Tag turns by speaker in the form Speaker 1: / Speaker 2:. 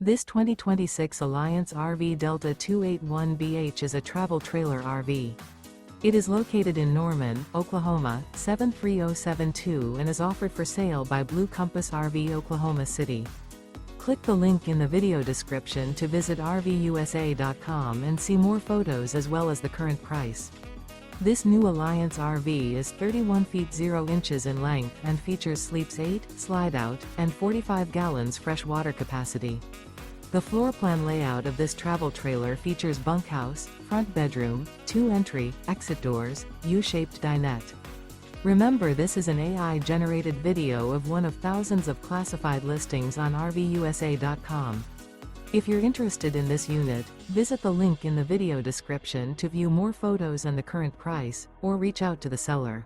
Speaker 1: This 2026 Alliance RV Delta 281BH is a travel trailer RV. It is located in Norman, Oklahoma, 73072 and is offered for sale by Blue Compass RV Oklahoma City. Click the link in the video description to visit RVUSA.com and see more photos as well as the current price. This new Alliance RV is 31 feet 0 inches in length and features sleeps 8, slide-out, and 45 gallons fresh water capacity. The floor plan layout of this travel trailer features bunkhouse, front bedroom, 2 entry, exit doors, U-shaped dinette. Remember, this is an AI-generated video of one of thousands of classified listings on RVUSA.com. If you're interested in this unit, visit the link in the video description to view more photos and the current price, or reach out to the seller.